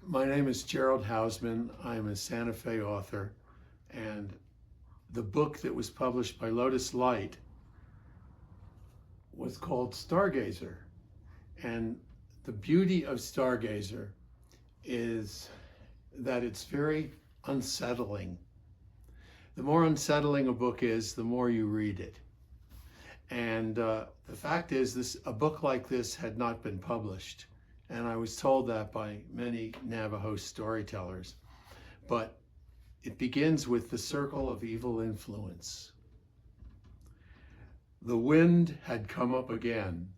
My name is Gerald Hausman. I'm a Santa Fe author, and the book that was published by Lotus Light was called Stargazer. And the beauty of Stargazer is that it's very unsettling. The more unsettling a book is, the more you read it. And the fact is, a book like this had not been published. And I was told that by many Navajo storytellers. But it begins with the circle of evil influence. The wind had come up again,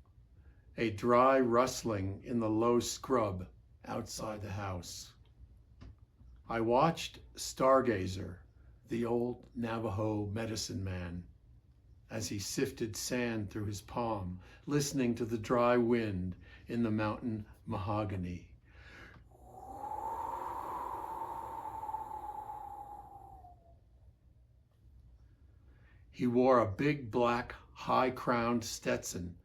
a dry rustling in the low scrub outside the house. I watched Stargazer, the old Navajo medicine man, as he sifted sand through his palm, listening to the dry wind in the mountain mahogany. He wore a big black high-crowned Stetson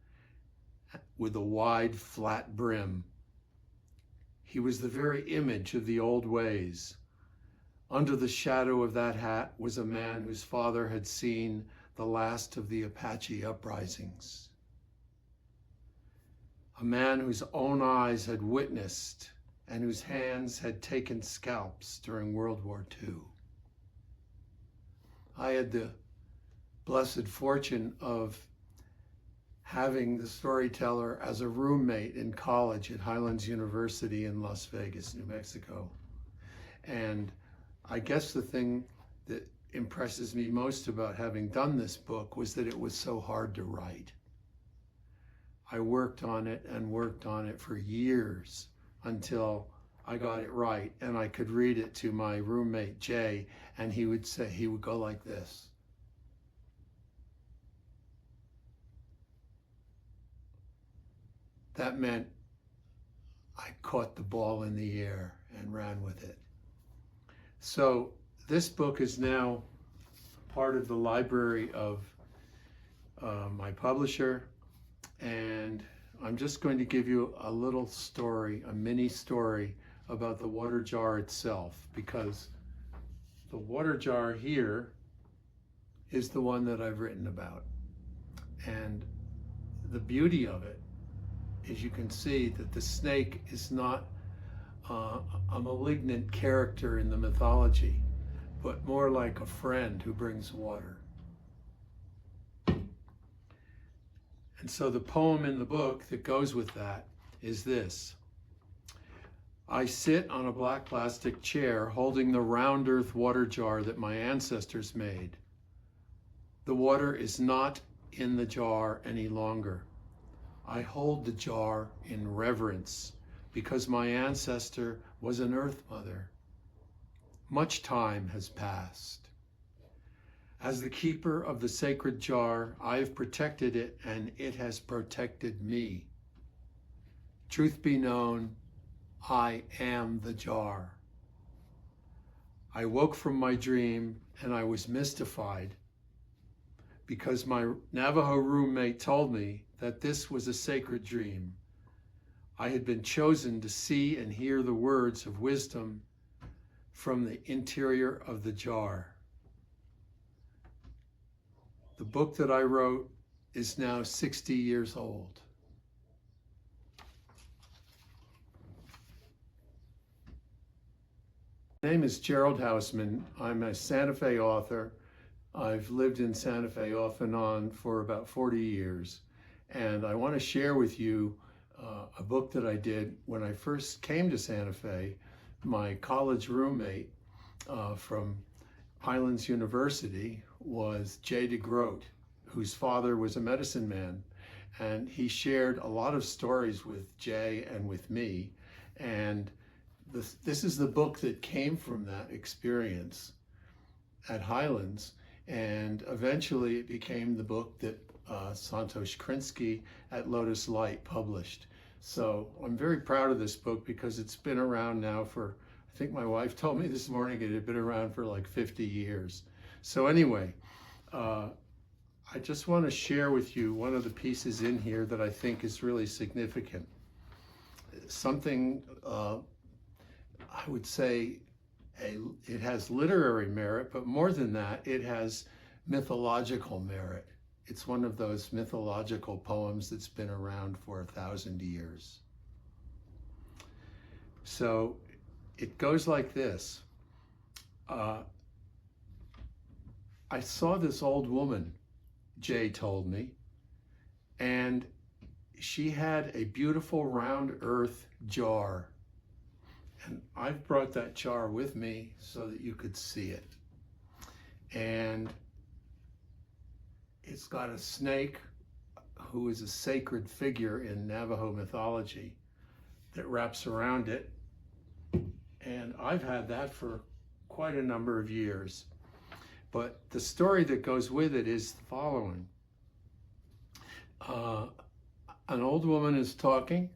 with a wide flat brim. He was the very image of the old ways. Under the shadow of that hat was a man whose father had seen the last of the Apache uprisings. A man whose own eyes had witnessed and whose hands had taken scalps during World War II. I had the blessed fortune of having the storyteller as a roommate in college at Highlands University in Las Vegas, New Mexico. And I guess the thing that impresses me most about having done this book was that it was so hard to write. I worked on it and worked on it for years until I got it right, and I could read it to my roommate Jay, and he would go like this. That meant I caught the ball in the air and ran with it. So this book is now part of the library of my publisher, and I'm just going to give you a little story, a mini story about the water jar itself, because the water jar here is the one that I've written about. And the beauty of it is you can see that the snake is not a malignant character in the mythology, but more like a friend who brings water. And so the poem in the book that goes with that is this. I sit on a black plastic chair holding the round earth water jar that my ancestors made. The water is not in the jar any longer. I hold the jar in reverence because my ancestor was an earth mother. Much time has passed. As the keeper of the sacred jar, I have protected it and it has protected me. Truth be known, I am the jar. I woke from my dream and I was mystified because my Navajo roommate told me that this was a sacred dream. I had been chosen to see and hear the words of wisdom from the interior of the jar. The book that I wrote is now 60 years old. My name is Gerald Hausman. I'm a Santa Fe author. I've lived in Santa Fe off and on for about 40 years. And I want to share with you a book that I did when I first came to Santa Fe. My college roommate from Highlands University was Jay DeGroat, whose father was a medicine man. And he shared a lot of stories with Jay and with me. And this is the book that came from that experience at Highlands. And eventually it became the book that Santosh Krinsky at Lotus Light published. So I'm very proud of this book because it's been around now for, I think my wife told me this morning it had been around for like 50 years. So anyway, I just want to share with you one of the pieces in here that I think is really significant. Something I would say, it has literary merit, but more than that, it has mythological merit. It's one of those mythological poems that's been around for 1,000 years. So it goes like this. I saw this old woman, Jay told me, and she had a beautiful round earth jar. And I've brought that jar with me so that you could see it. And it's got a snake who is a sacred figure in Navajo mythology that wraps around it. And I've had that for quite a number of years. But the story that goes with it is the following. An old woman is talking,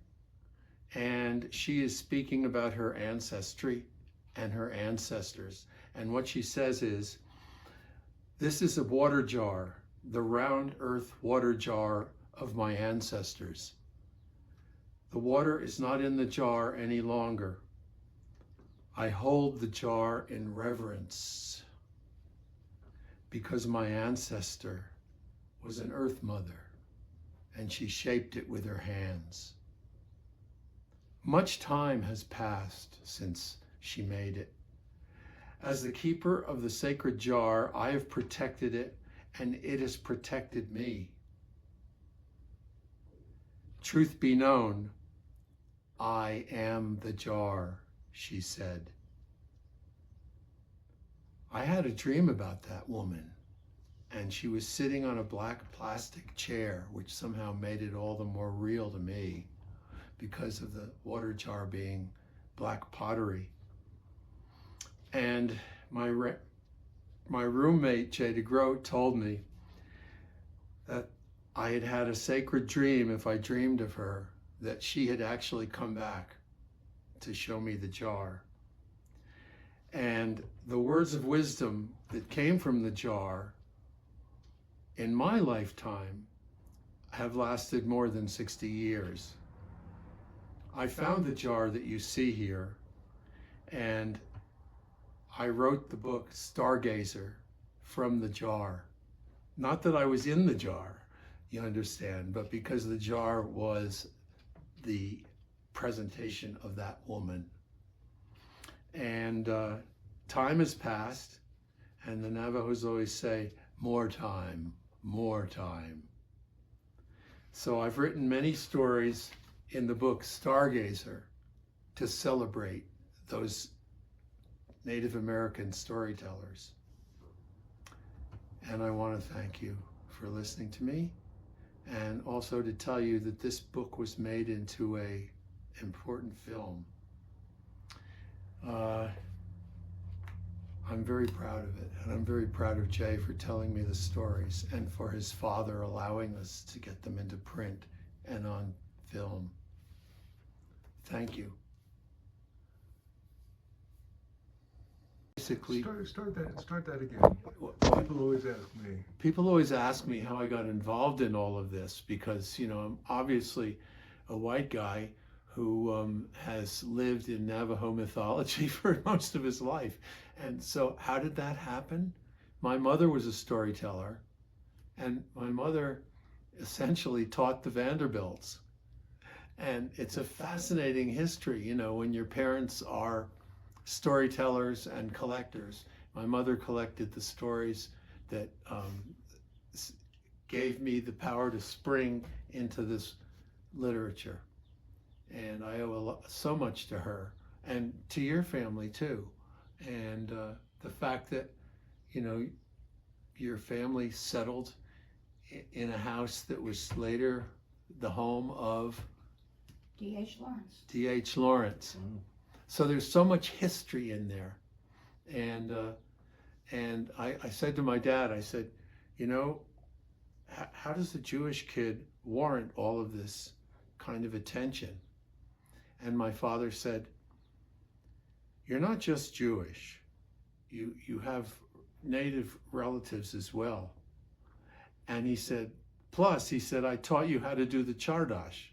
and she is speaking about her ancestry and her ancestors. And what she says is, this is a water jar, the round earth water jar of my ancestors. The water is not in the jar any longer. I hold the jar in reverence because my ancestor was an earth mother and she shaped it with her hands. Much time has passed since she made it. As the keeper of the sacred jar, I have protected it and it has protected me. Truth be known, I am the jar, she said. I had a dream about that woman, and she was sitting on a black plastic chair, which somehow made it all the more real to me because of the water jar being black pottery. And my roommate, Jay DeGroat, told me that I had had a sacred dream, if I dreamed of her, that she had actually come back to show me the jar. And the words of wisdom that came from the jar in my lifetime have lasted more than 60 years. I found the jar that you see here, and I wrote the book Stargazer from the jar. Not that I was in the jar, you understand, but because the jar was the presentation of that woman. And time has passed, and the Navajos always say, more time, more time. So I've written many stories in the book Stargazer to celebrate those Native American storytellers. And I want to thank you for listening to me, and also to tell you that this book was made into a important film. I'm very proud of it, and I'm very proud of Jay for telling me the stories and for his father allowing us to get them into print and on film. Thank you. Basically, start that again. What? People always ask me. How I got involved in all of this, because, you know, I'm obviously a white guy who has lived in Navajo mythology for most of his life. And so how did that happen? My mother was a storyteller, and my mother essentially taught the Vanderbilts. And it's a fascinating history, you know, when your parents are storytellers and collectors. My mother collected the stories that gave me the power to spring into this literature. And I owe so much to her, and to your family too. And the fact that, you know, your family settled in a house that was later the home of D.H. Lawrence. D.H. Lawrence. Mm. So there's so much history in there. And I said to my dad, I said, you know, how does a Jewish kid warrant all of this kind of attention? And my father said, you're not just Jewish. You have Native relatives as well. And he said, plus, he said, I taught you how to do the chardash.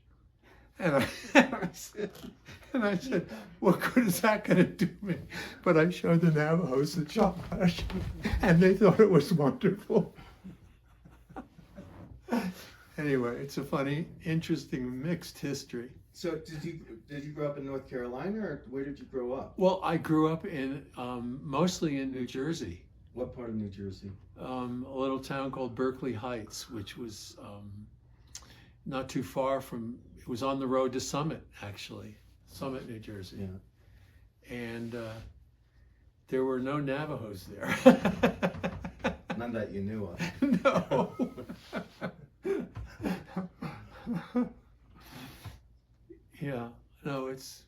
And I said, what good is that going to do me? But I showed the Navajos the chalk, and they thought it was wonderful. Anyway, it's a funny, interesting, mixed history. So did you grow up in North Carolina, or where did you grow up? Well, I grew up in mostly in New Jersey. What part of New Jersey? A little town called Berkeley Heights, which was not too far from. It was on the road to Summit, actually, Summit, New Jersey. Yeah. And there were no Navajos there. None that you knew of. No. Yeah, no, it's,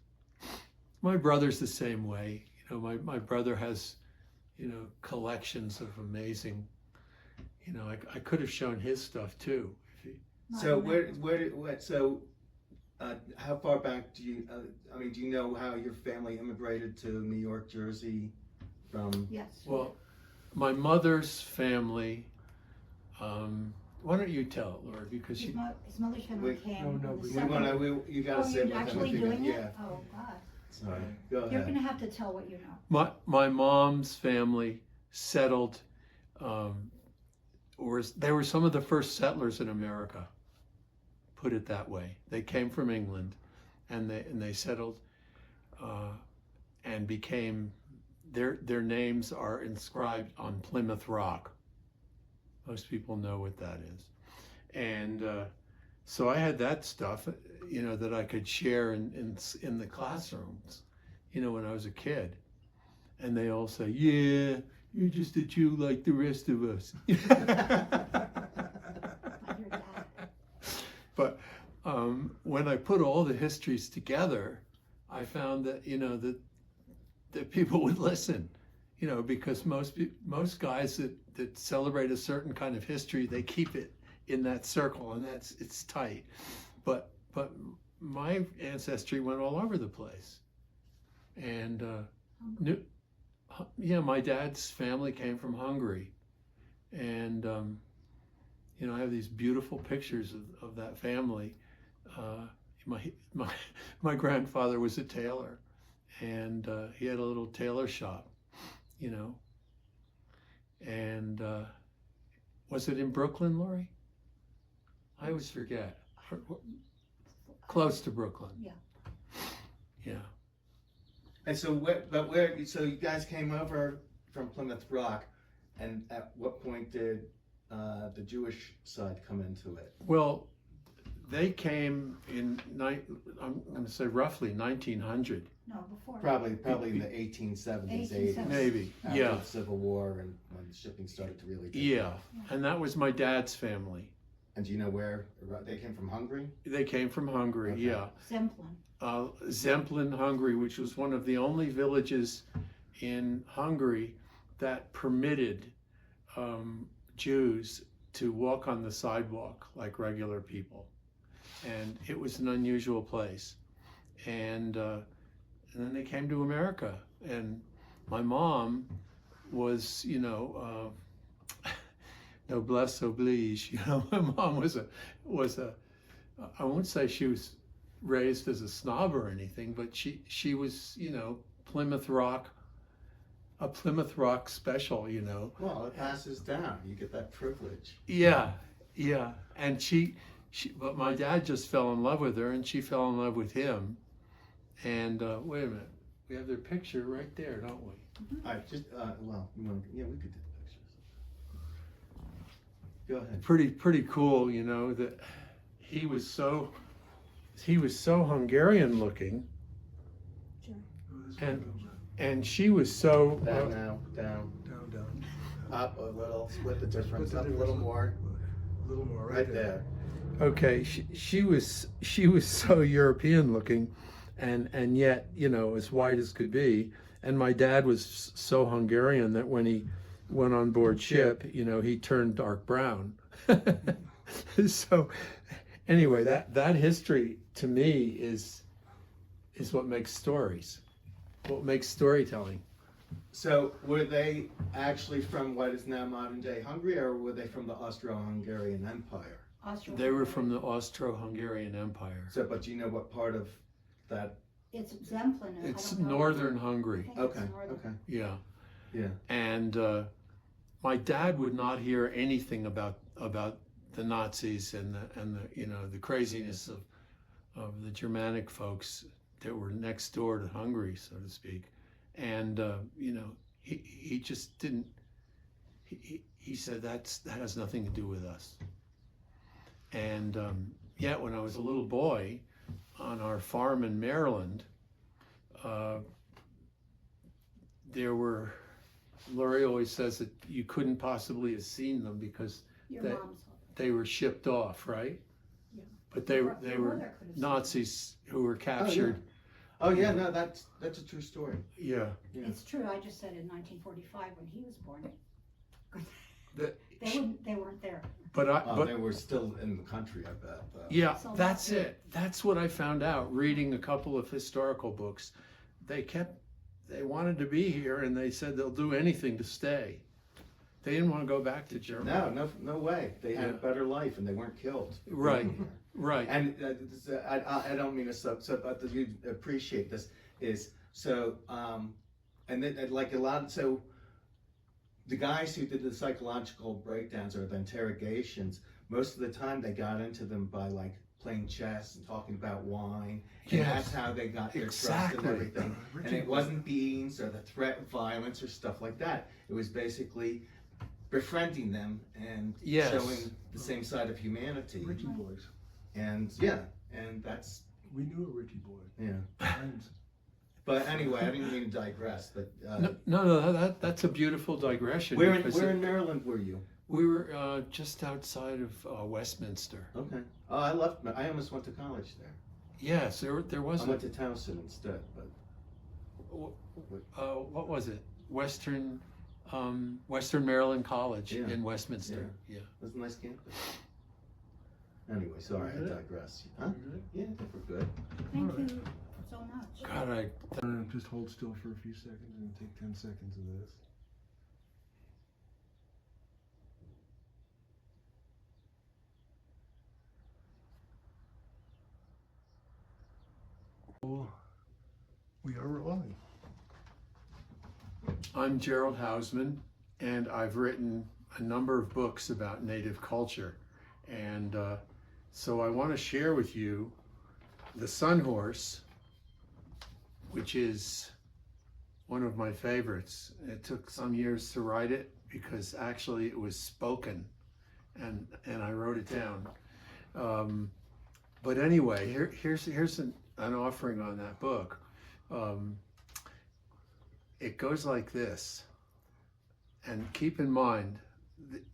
my brother's the same way. You know, my brother has, you know, collections of amazing, you know, I could have shown his stuff too. So how far back do you, I mean, do you know how your family immigrated to New York, Jersey from? Yes. Well, my mother's family, why don't you tell it, Laura, because His, you, his mother's family came. no, on the we second- You gotta Oh, say you're what actually kind of thing- doing it? Yeah. Oh, God. Sorry. Go You're ahead. gonna have to tell what you know. my mom's family settled, they were some of the first settlers in America, put it that way. They came from England, and they settled, and became, their names are inscribed on Plymouth Rock. Most people know what that is. And so I had that stuff, you know, that I could share in the classrooms, you know, when I was a kid. And they all say, yeah, you're just a Jew like the rest of us. But when I put all the histories together, I found that, you know, that people would listen, you know, because most guys that celebrate a certain kind of history, they keep it in that circle, and it's tight. But my ancestry went all over the place, and yeah, my dad's family came from Hungary, and you know, I have these beautiful pictures of that family. My grandfather was a tailor, and he had a little tailor shop, you know. And was it in Brooklyn, Lori? I always forget. Close to Brooklyn. Yeah. Yeah. And so so you guys came over from Plymouth Rock, and at what point did the Jewish side come into it? Well, they came in, I'm going to say roughly 1900. No, before. Probably in the 1870s, 80s. Maybe, After yeah. the Civil War, and when shipping started to really take Yeah, off. and that was my dad's family. And do you know where they came from? Hungary? They came from Hungary, Okay. yeah. Zemplin. Zemplin, Hungary, which was one of the only villages in Hungary that permitted Jews to walk on the sidewalk like regular people. And it was an unusual place. And then they came to America. And my mom was, you know, noblesse oblige. You know, my mom was a I won't say she was raised as a snob or anything, but she was, you know, a Plymouth Rock special, you know. Well, it passes down. You get that privilege. Yeah, yeah. And but my dad just fell in love with her, and she fell in love with him. And wait a minute, we have their picture right there, don't we? All right, just well, we could do the pictures. Go ahead. Pretty cool, you know, that he was so Hungarian looking, and she was so Down now, down, Down. up a little, split the difference, Split the up a difference. little more, A little more, right there. okay. She was so European looking, and yet, you know, as white as could be. And my dad was so Hungarian that when he went on board ship, you know, he turned dark brown. So anyway, that history to me is what makes stories, what makes storytelling. So were they actually from what is now modern day Hungary, or were they from the Austro-Hungarian Empire? They were from the Austro-Hungarian Empire. So, but do you know what part of that? It's Zemplin. I It's don't know. northern I Hungary. think it's Okay, northern. okay. Yeah. Yeah. And my dad would not hear anything about the Nazis and the craziness of the Germanic folks that were next door to Hungary, so to speak. And he just didn't. He said that has nothing to do with us. And yet, when I was a little boy, on our farm in Maryland, there were. Laurie always says that you couldn't possibly have seen them because Your they, mom's. they were shipped off, right? Yeah. But they were Your mother could have seen Nazis who were captured. Oh yeah, no, that's a true story. Yeah. Yeah. It's true. I just said in 1945 when he was born. The- They weren't there. But They were still in the country, I bet. Though. yeah, So that's that's it. That's what I found out reading a couple of historical books. They wanted to be here, and they said they'll do anything to stay. They didn't want to go back to Germany. No way. They had a Yeah. better life, and they weren't killed. for Right. being here. Right. And I don't mean to but you appreciate this is so and then like a lot so the guys who did the psychological breakdowns or the interrogations, most of the time they got into them by like playing chess and talking about wine, and Yes. that's how they got their trust Exactly. and everything. And it wasn't beans or the threat of violence or stuff like that. It was basically befriending them and Yes. showing the same side of humanity. Richie boys. And yeah, and that's We knew a Richie boy. yeah. Friends. But anyway, I didn't mean to digress. But No, that's a beautiful digression. where because in Maryland were you? we were just outside of Westminster. Okay. Oh, I left. I almost went to college there. Yes, there was I went to Towson instead. But what was it? Western Maryland College Yeah. in Westminster. Yeah. it was a nice campus. Anyway, sorry, I Good. digress. Huh? Good. Yeah, I think we're good. Thank Alright. you so much. God, Just hold still for a few seconds and take 10 seconds of this. We are rolling. I'm Gerald Hausman, and I've written a number of books about Native culture. And so I want to share with you The Sun Horse, which is one of my favorites. It took some years to write it because actually it was spoken, and I wrote it down. But anyway, here's an offering on that book. It goes like this, and keep in mind,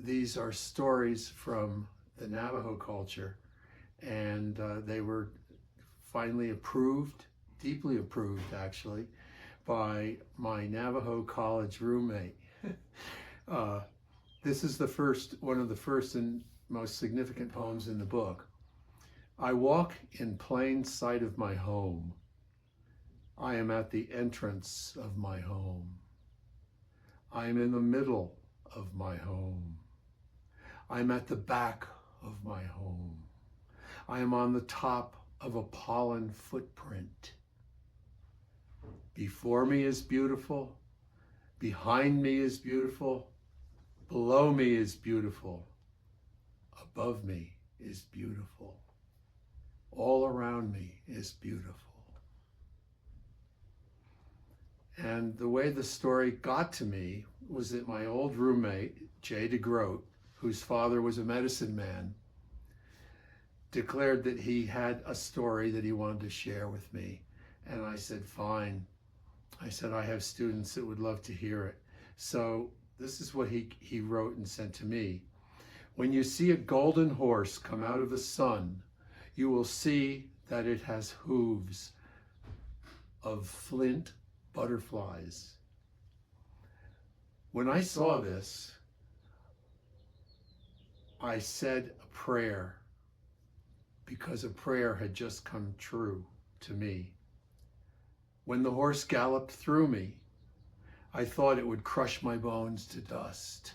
these are stories from the Navajo culture, and they were finally approved, deeply approved actually, by my Navajo college roommate. This is one of the first and most significant poems in the book. I walk in plain sight of my home. I am at the entrance of my home. I am in the middle of my home. I am at the back of my home. I am on the top of a pollen footprint. Before me is beautiful. Behind me is beautiful. Below me is beautiful. Above me is beautiful. All around me is beautiful. And the way the story got to me was that my old roommate, Jay DeGroat, whose father was a medicine man, declared that he had a story that he wanted to share with me. And I said, fine. I said, I have students that would love to hear it. So this is what he wrote and sent to me. When you see a golden horse come out of the sun, you will see that it has hooves of flint butterflies. When I saw this, I said a prayer because a prayer had just come true to me. When the horse galloped through me, I thought it would crush my bones to dust,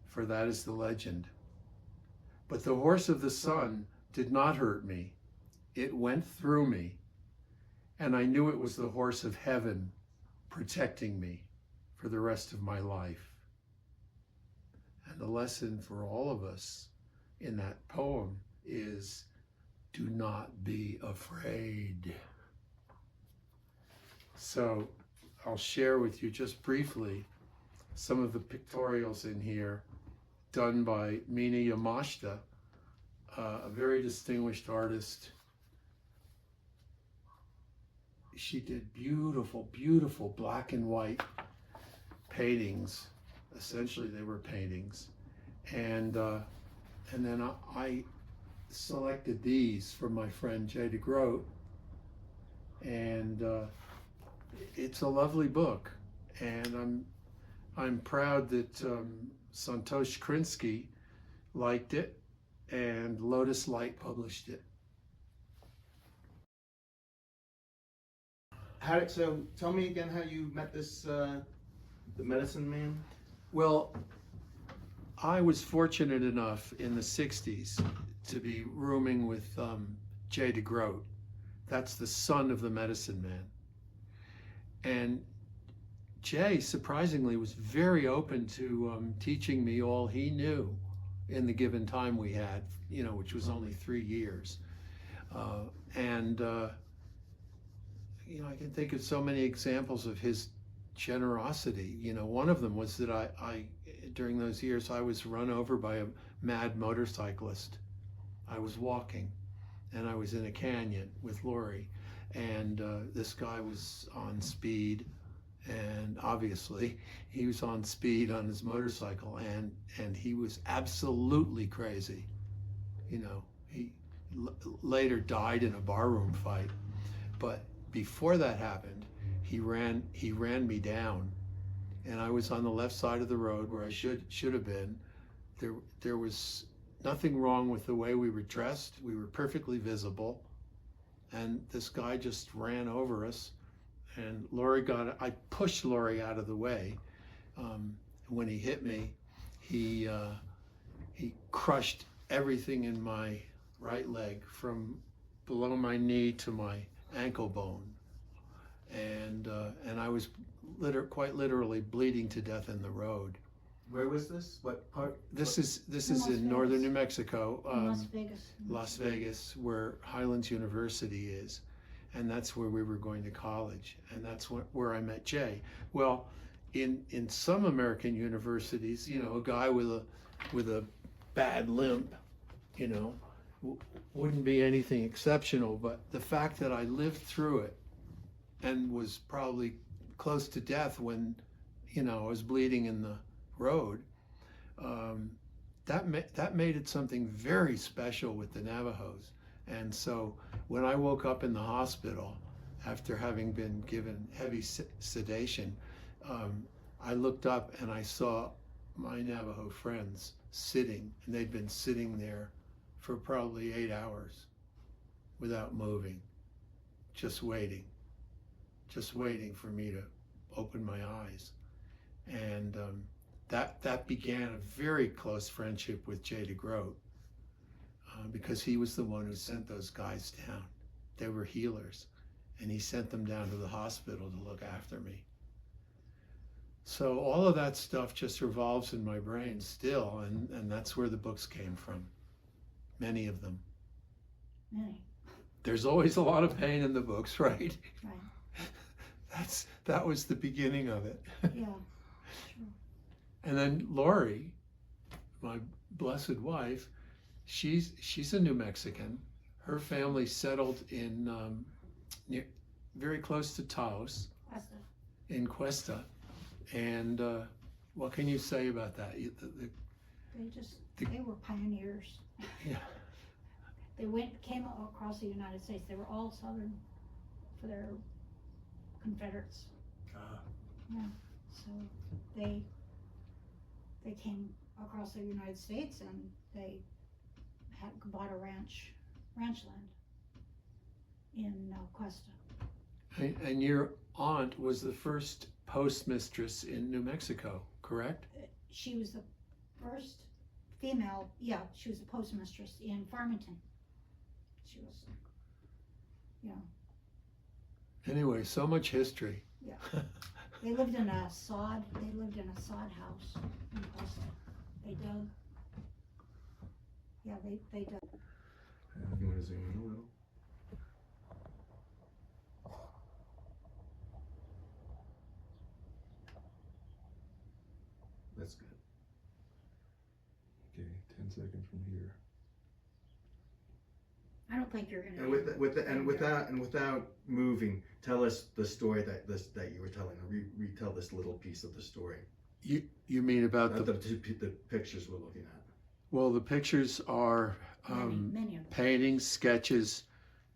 for that is the legend. But the horse of the sun did not hurt me. It went through me, and I knew it was the horse of heaven protecting me for the rest of my life. And the lesson for all of us in that poem is, do not be afraid. So I'll share with you just briefly some of the pictorials in here done by Mina Yamashita, a very distinguished artist. She did beautiful, beautiful black and white paintings. Essentially, they were paintings. And then I selected these from my friend Jay DeGroat. And it's a lovely book. And I'm proud that Santosh Krinsky liked it and Lotus Light published it. So tell me again how you met this, the medicine man? Well, I was fortunate enough in the 60s to be rooming with Jay DeGroat. That's the son of the medicine man. And Jay, surprisingly, was very open to teaching me all he knew in the given time we had, which was only 3 years. I can think of so many examples of his generosity. One of them was that I during those years, I was run over by a mad motorcyclist. I was walking, and I was in a canyon with Lori, and this guy was on speed, and obviously he was on speed on his motorcycle, and he was absolutely crazy. He later died in a barroom fight, but before that happened, he ran me down, and I was on the left side of the road where I should have been. There was nothing wrong with the way we were dressed. We were perfectly visible, and this guy just ran over us. And I pushed Lori out of the way. When he hit me, he crushed everything in my right leg from below my knee to my ankle bone, and I was quite literally bleeding to death in the road. Where was this? What part? This is Las in northern Vegas. New Mexico, Las Vegas. Las Vegas, where Highlands University is, and that's where we were going to college, and that's where I met Jay. Well, in some American universities, a guy with a bad limp, wouldn't be anything exceptional, but the fact that I lived through it and was probably close to death when, I was bleeding in the road, that made it something very special with the Navajos. And so when I woke up in the hospital after having been given heavy sedation, I looked up and I saw my Navajo friends sitting, and they'd been sitting there for probably 8 hours without moving, just waiting for me to open my eyes. And that began a very close friendship with Jay DeGroat, because he was the one who sent those guys down. They were healers, and he sent them down to the hospital to look after me. So all of that stuff just revolves in my brain still, and that's where the books came from. Many of them. Many. There's always a lot of pain in the books, right? Right. That was the beginning of it. Yeah. Sure. And then Lori, my blessed wife, she's a New Mexican. Her family settled in very close to Taos, in Cuesta. And what can you say about that? They were pioneers. Yeah. They came across the United States. They were all Southern for their Confederates. Yeah. So they came across the United States, and they bought a ranch land in Cuesta. And your aunt was the first postmistress in New Mexico, correct? She was the first female, yeah, she was a postmistress in Farmington. She was, you know, Anyway, so much history. yeah. They lived in a sod house in Boston. They dug. Yeah, they dug. You want to zoom in a little? That's good. Okay, 10 seconds from here. I don't think you're gonna. And without moving, tell us the story that you were telling. Retell this little piece of the story. You mean about The pictures we're looking at. well, the pictures are Many of them. paintings, sketches,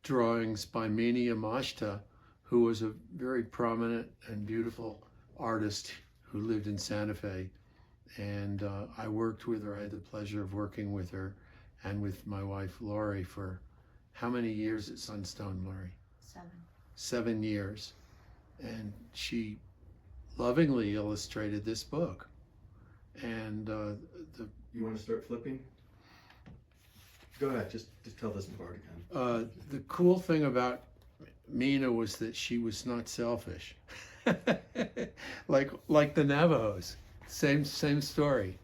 drawings by Minnie Yamashita, who was a very prominent and beautiful artist who lived in Santa Fe. And I worked with her. I had the pleasure of working with her and with my wife, Lori, for how many years at Sunstone, Lori? 7 years. And she lovingly illustrated this book. And You want to start flipping? Go ahead. Just tell this part again. the cool thing about Mina was that she was not selfish. like the Navajos. Same story.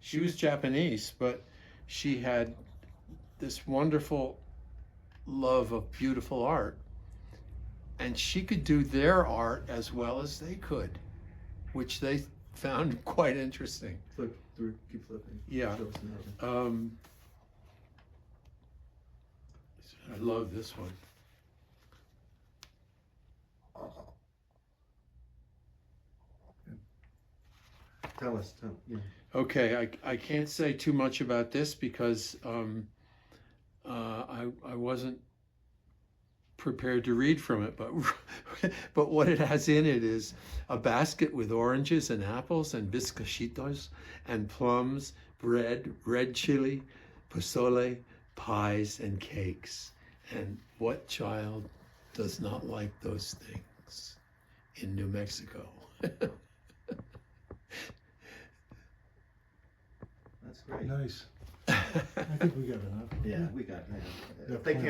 She was Japanese, but she had this wonderful love of beautiful art, and she could do their art as well as they could, which they found quite interesting. Flip through. Keep flipping. Yeah. Show us another. I love this one. Tell us. Yeah. Okay, I can't say too much about this because I wasn't prepared to read from it, but what it has in it is a basket with oranges and apples and bizcochitos and plums, bread, red chili, pozole, pies, and cakes. And what child does not like those things in New Mexico? That's great. Nice. I think we got enough. Yeah, we got. Yeah, If they can't